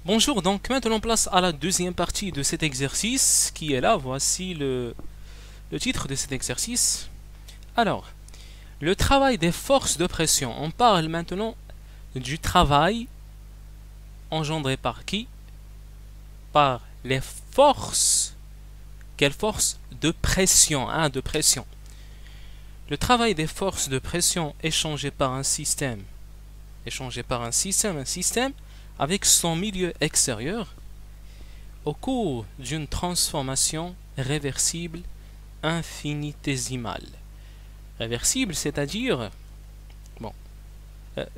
Bonjour, donc maintenant place à la deuxième partie de cet exercice qui est là. Voici le titre de cet exercice. Alors, le travail des forces de pression. On parle maintenant du travail engendré par qui? Par les forces. Quelles forces? De pression, de pression. Le travail des forces de pression échangé par un système. Un système avec son milieu extérieur au cours d'une transformation réversible infinitésimale. Réversible, c'est-à-dire,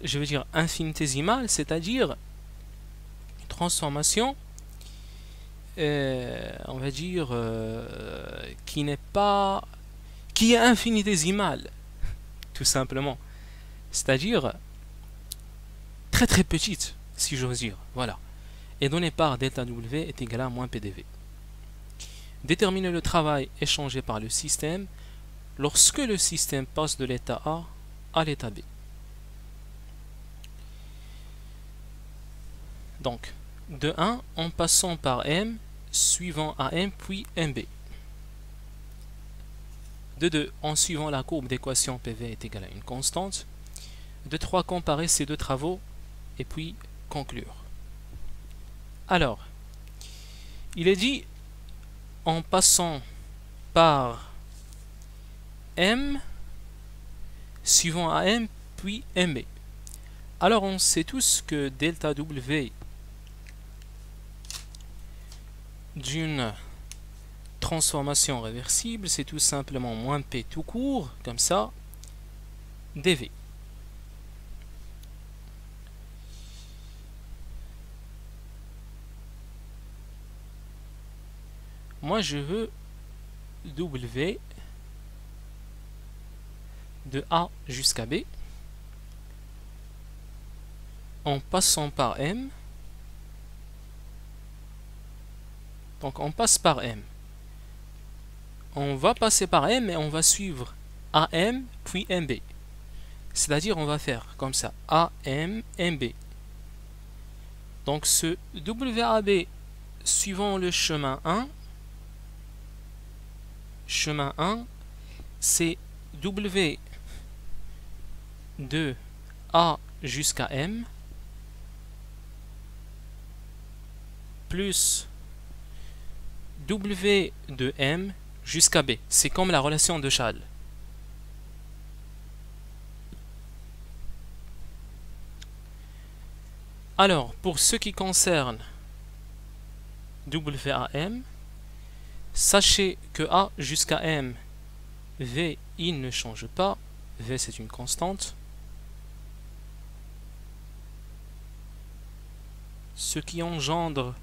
je veux dire infinitésimale, c'est-à-dire une transformation, on va dire, qui est infinitésimale, tout simplement. C'est-à-dire très très petite, si j'ose dire. Voilà. Et donnée par delta W est égal à moins PDV. Déterminer le travail échangé par le système lorsque le système passe de l'état A à l'état B. Donc, de 1 en passant par M, suivant AM puis MB. De 2 en suivant la courbe d'équation PV est égale à une constante. De 3 comparer ces deux travaux et puis conclure. Alors, il est dit en passant par M, suivant AM, puis MB. Alors on sait tous que delta W d'une transformation réversible, c'est tout simplement moins P tout court, comme ça, dV. Moi je veux W de A jusqu'à B en passant par M. Donc on passe par M. On va passer par M et on va suivre AM puis MB. C'est-à-dire on va faire comme ça, AM, MB. Donc ce WAB suivant le chemin 1, c'est W de A jusqu'à M plus W de M jusqu'à B. C'est comme la relation de Chasles. Alors, pour ce qui concerne WAM, sachez que A jusqu'à M, V, il ne change pas. V, c'est une constante. Ce qui engendre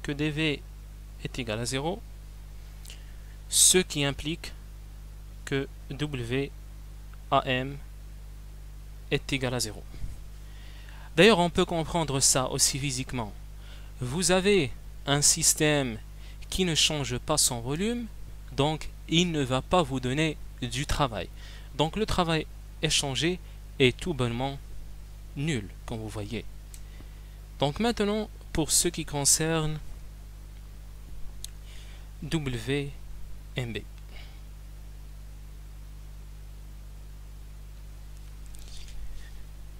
que dV est égal à 0. Ce qui implique que WAM est égal à 0. D'ailleurs, on peut comprendre ça aussi physiquement. Vous avez un système qui ne change pas son volume, donc il ne va pas vous donner du travail. Donc le travail échangé est tout bonnement nul, comme vous voyez. Donc maintenant, pour ce qui concerne WMB.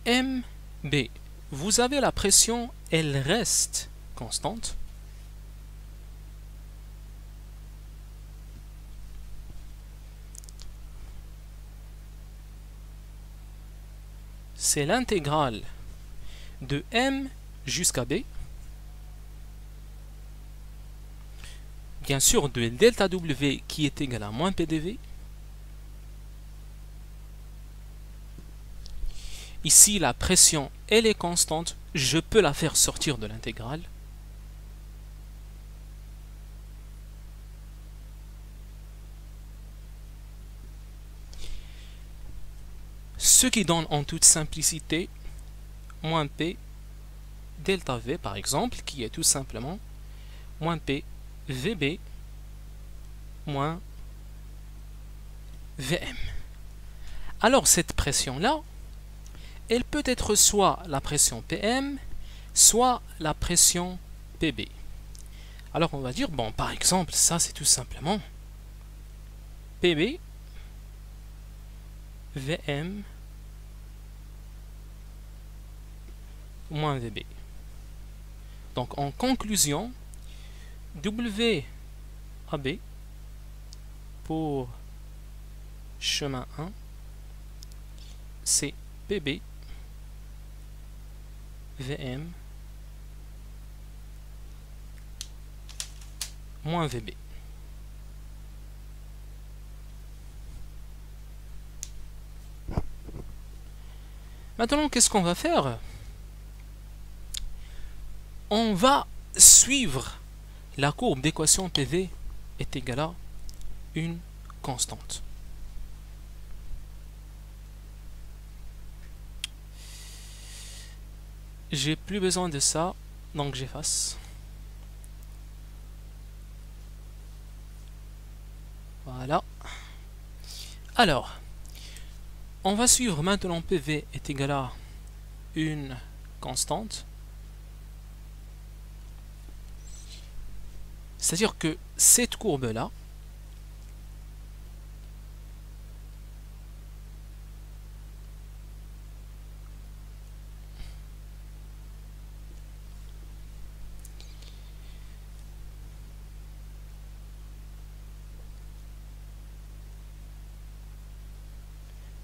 MB, vous avez la pression, elle reste constante. C'est l'intégrale de M jusqu'à B. Bien sûr, de delta W qui est égal à moins PDV. Ici, la pression, elle est constante. Je peux la faire sortir de l'intégrale. Ce qui donne en toute simplicité moins P delta V par exemple, qui est tout simplement moins P VB moins VM. Alors cette pression-là, elle peut être soit la pression PM, soit la pression PB. Alors on va dire, bon, par exemple, ça c'est tout simplement PB VM moins VB. Donc en conclusion, WAB pour chemin 1, c'est PB VM moins VB. Maintenant, qu'est-ce qu'on va faire? On va suivre la courbe d'équation PV est égale à une constante. J'ai plus besoin de ça, donc j'efface. Voilà. Alors, on va suivre maintenant PV est égal à une constante. C'est-à-dire que cette courbe-là,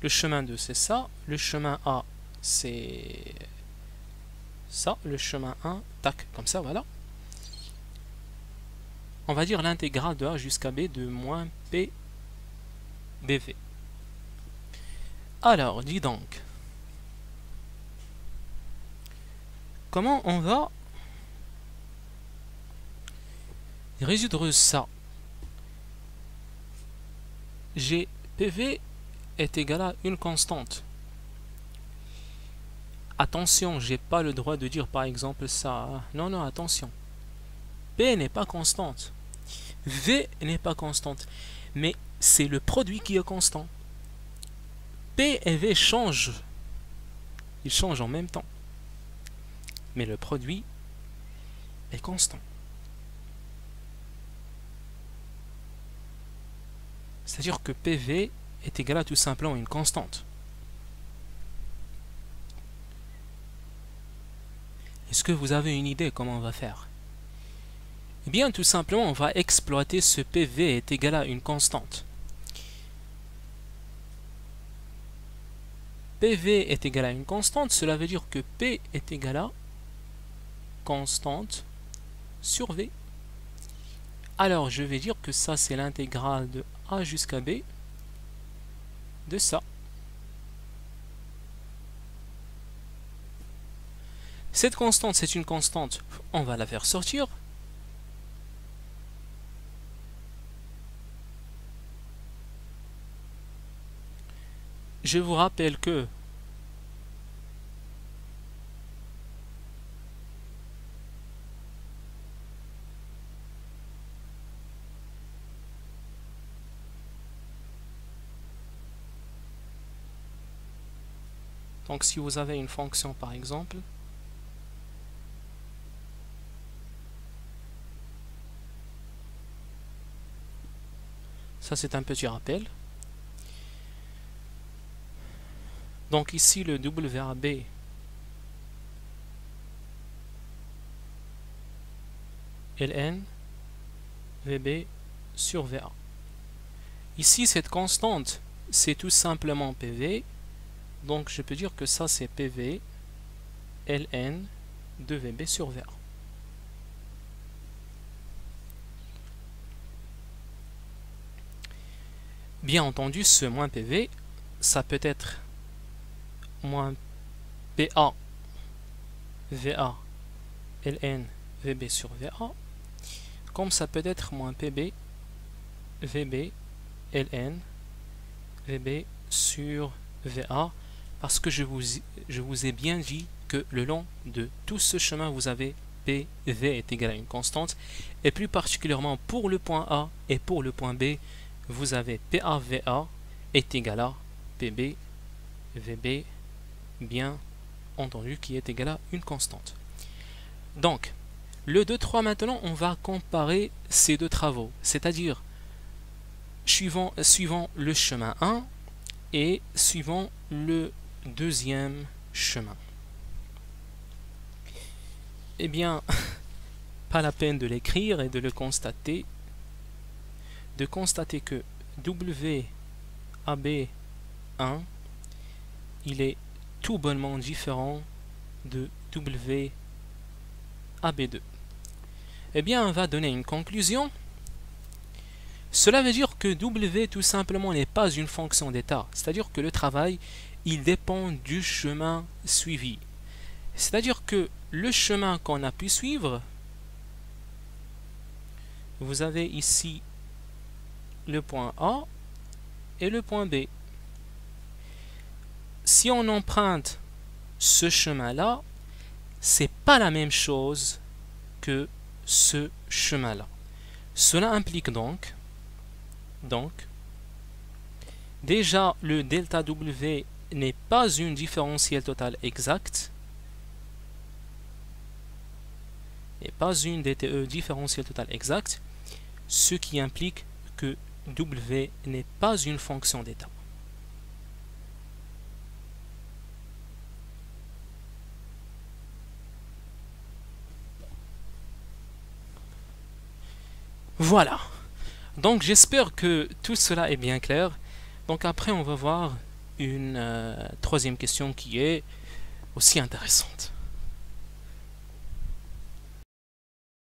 le chemin 2 c'est ça, le chemin A c'est ça, le chemin 1, tac, comme ça, voilà. On va dire l'intégrale de A jusqu'à B de moins P BV. Alors, dis donc, comment on va résoudre ça? J'ai PV est égal à une constante. Attention, j'ai pas le droit de dire par exemple ça. Non, non, attention. P n'est pas constante. V n'est pas constante. Mais c'est le produit qui est constant. P et V changent. Ils changent en même temps. Mais le produit est constant. C'est-à-dire que PV est égal à tout simplement une constante. Est-ce que vous avez une idée comment on va faire? Eh bien, tout simplement, on va exploiter ce PV est égal à une constante. PV est égal à une constante, cela veut dire que P est égal à constante sur V. Alors, je vais dire que ça, c'est l'intégrale de A jusqu'à B de ça. Cette constante, c'est une constante. On va la faire sortir. Je vous rappelle que donc si vous avez une fonction par exemple, ça c'est un petit rappel. Donc ici le WAB ln VB sur VA. Ici cette constante c'est tout simplement PV. Donc je peux dire que ça c'est PV ln de VB sur VA. Bien entendu, ce moins PV, ça peut être moins PA VA ln VB sur VA, comme ça peut être moins PB VB ln VB sur VA, parce que je vous ai bien dit que le long de tout ce chemin, vous avez PV est égal à une constante, et plus particulièrement pour le point A et pour le point B, vous avez PAVA est égal à PB VB, bien entendu, qui est égal à une constante. Donc, le 2, 3 maintenant, on va comparer ces deux travaux, c'est-à-dire suivant le chemin 1 et suivant le deuxième chemin. Eh bien, pas la peine de l'écrire et de le constater. De constater que WAB1, il est tout bonnement différent de WAB2. Eh bien, on va donner une conclusion. Cela veut dire que W tout simplement n'est pas une fonction d'état. C'est-à-dire que le travail, il dépend du chemin suivi. C'est-à-dire que le chemin qu'on a pu suivre, vous avez ici le point A et le point B. Si on emprunte ce chemin-là, c'est pas la même chose que ce chemin-là. Cela implique donc, déjà le delta W n'est pas une différentielle totale exacte, et pas une DTE différentielle totale exacte, ce qui implique que W n'est pas une fonction d'état. Voilà. Donc j'espère que tout cela est bien clair. Donc après on va voir une troisième question qui est aussi intéressante.